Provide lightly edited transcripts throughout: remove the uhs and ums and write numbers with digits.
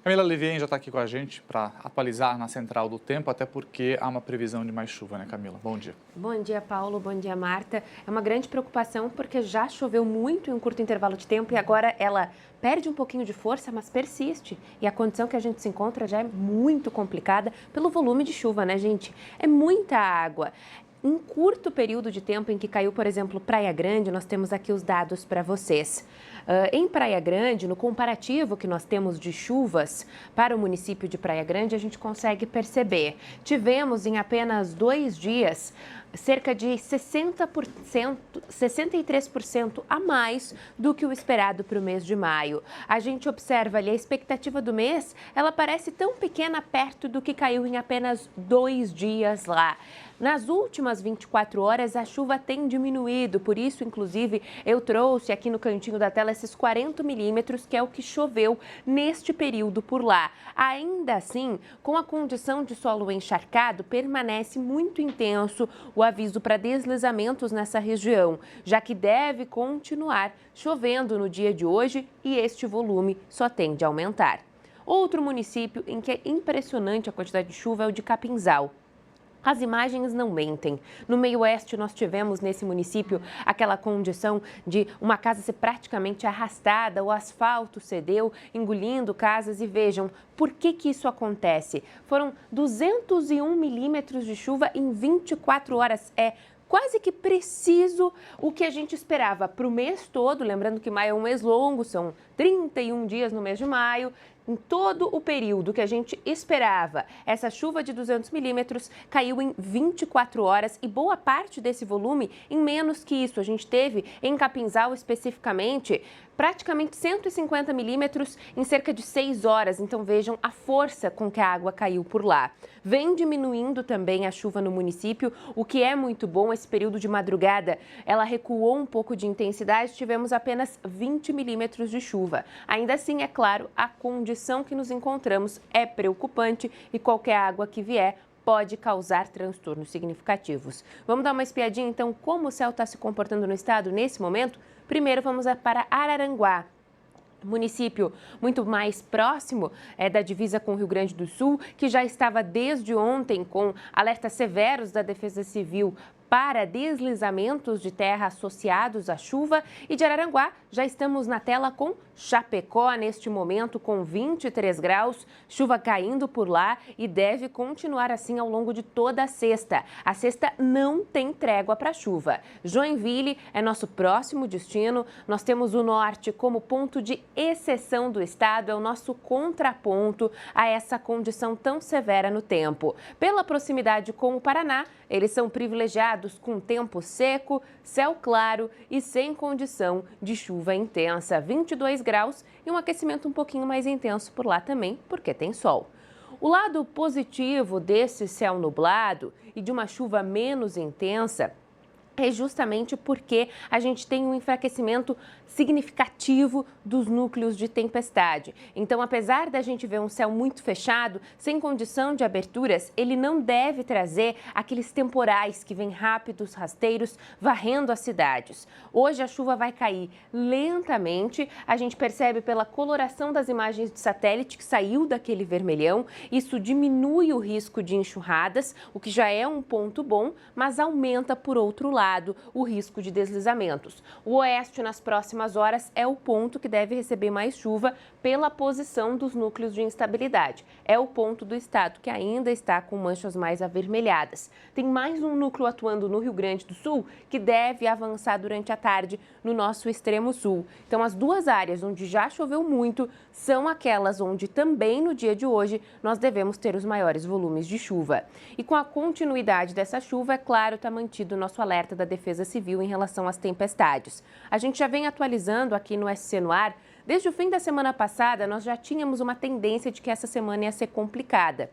Camila Levien já está aqui com a gente para atualizar na Central do Tempo, até porque há uma previsão de mais chuva, né, Camila? Bom dia. Bom dia, Paulo. Bom dia, Marta. É uma grande preocupação porque já choveu muito em um curto intervalo de tempo e agora ela perde um pouquinho de força, mas persiste. E a condição que a gente se encontra já é muito complicada pelo volume de chuva, né, gente? É muita água. Um curto período de tempo em que caiu, por exemplo, Praia Grande, nós temos aqui os dados para vocês. Em Praia Grande, no comparativo que nós temos de chuvas para o município de Praia Grande, a gente consegue perceber. Tivemos em apenas 2 dias cerca de 60%, 63% a mais do que o esperado para o mês de maio. A gente observa ali a expectativa do mês, ela parece tão pequena perto do que caiu em apenas 2 dias lá. Nas últimas 24 horas, a chuva tem diminuído, por isso, inclusive, eu trouxe aqui no cantinho da tela esses 40 milímetros, que é o que choveu neste período por lá. Ainda assim, com a condição de solo encharcado, permanece muito intenso o aviso para deslizamentos nessa região, já que deve continuar chovendo no dia de hoje e este volume só tende a aumentar. Outro município em que é impressionante a quantidade de chuva é o de Capinzal. As imagens não mentem. No meio-oeste, nós tivemos nesse município aquela condição de uma casa ser praticamente arrastada, o asfalto cedeu, engolindo casas. E vejam, por que isso acontece? Foram 201 milímetros de chuva em 24 horas. É quase que preciso o que a gente esperava para o mês todo. Lembrando que maio é um mês longo, são 31 dias no mês de maio. Em todo o período que a gente esperava, essa chuva de 200 milímetros caiu em 24 horas e boa parte desse volume em menos que isso. A gente teve em Capinzal especificamente praticamente 150 milímetros em cerca de 6 horas. Então vejam a força com que a água caiu por lá. Vem diminuindo também a chuva no município, o que é muito bom. Esse período de madrugada, ela recuou um pouco de intensidade, tivemos apenas 20 milímetros de chuva. Ainda assim, é claro, a condição que nos encontramos é preocupante e qualquer água que vier pode causar transtornos significativos. Vamos dar uma espiadinha, então, como o céu está se comportando no estado nesse momento? Primeiro, vamos para Araranguá. Município muito mais próximo da divisa com o Rio Grande do Sul, que já estava desde ontem com alertas severos da Defesa Civil para deslizamentos de terra associados à chuva. E de Araranguá, já estamos na tela com Chapecó, neste momento com 23 graus, chuva caindo por lá e deve continuar assim ao longo de toda a sexta. A sexta não tem trégua para chuva. Joinville é nosso próximo destino. Nós temos o norte como ponto de exceção do estado, é o nosso contraponto a essa condição tão severa no tempo. Pela proximidade com o Paraná, eles são privilegiados com tempo seco, céu claro e sem condição de chuva intensa. 22 graus e um aquecimento um pouquinho mais intenso por lá também, porque tem sol. O lado positivo desse céu nublado e de uma chuva menos intensa é justamente porque a gente tem um enfraquecimento significativo dos núcleos de tempestade. Então, apesar da gente ver um céu muito fechado, sem condição de aberturas, ele não deve trazer aqueles temporais que vêm rápidos, rasteiros, varrendo as cidades. Hoje a chuva vai cair lentamente, a gente percebe pela coloração das imagens de satélite que saiu daquele vermelhão. Isso diminui o risco de enxurradas, o que já é um ponto bom, mas aumenta, por outro lado, o risco de deslizamentos. O oeste, nas próximas horas, é o ponto que deve receber mais chuva pela posição dos núcleos de instabilidade. É o ponto do estado que ainda está com manchas mais avermelhadas. Tem mais um núcleo atuando no Rio Grande do Sul que deve avançar durante a tarde no nosso extremo sul. Então, as duas áreas onde já choveu muito são aquelas onde também no dia de hoje nós devemos ter os maiores volumes de chuva. E com a continuidade dessa chuva, é claro, está mantido o nosso alerta da Defesa Civil em relação às tempestades. A gente já vem atualizando aqui no SC no Ar. Desde o fim da semana passada, nós já tínhamos uma tendência de que essa semana ia ser complicada.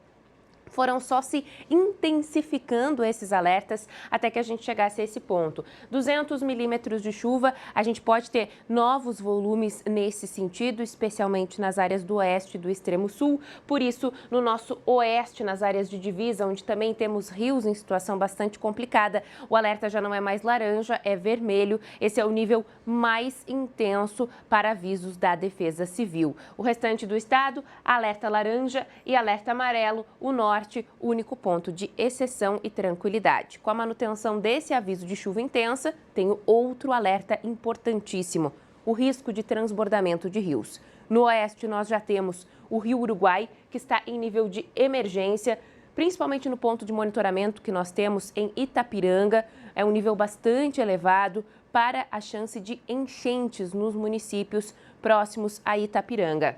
foram só se intensificando esses alertas até que a gente chegasse a esse ponto. 200 milímetros de chuva, a gente pode ter novos volumes nesse sentido, especialmente nas áreas do oeste e do extremo sul. Por isso, no nosso oeste, nas áreas de divisa, onde também temos rios em situação bastante complicada, o alerta já não é mais laranja, é vermelho. Esse é o nível mais intenso para avisos da Defesa Civil. O restante do estado, alerta laranja e alerta amarelo. O norte, único ponto de exceção e tranquilidade. Com a manutenção desse aviso de chuva intensa, tem outro alerta importantíssimo: o risco de transbordamento de rios. No oeste, nós já temos o Rio Uruguai, que está em nível de emergência, principalmente no ponto de monitoramento que nós temos em Itapiranga. É um nível bastante elevado para a chance de enchentes nos municípios próximos a Itapiranga.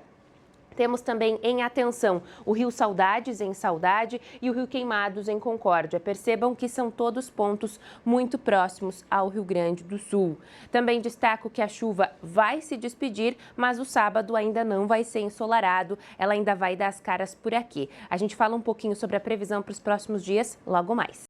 Temos também em atenção o Rio Saudades, em Saudade, e o Rio Queimados, em Concórdia. Percebam que são todos pontos muito próximos ao Rio Grande do Sul. Também destaco que a chuva vai se despedir, mas o sábado ainda não vai ser ensolarado. Ela ainda vai dar as caras por aqui. A gente fala um pouquinho sobre a previsão para os próximos dias logo mais.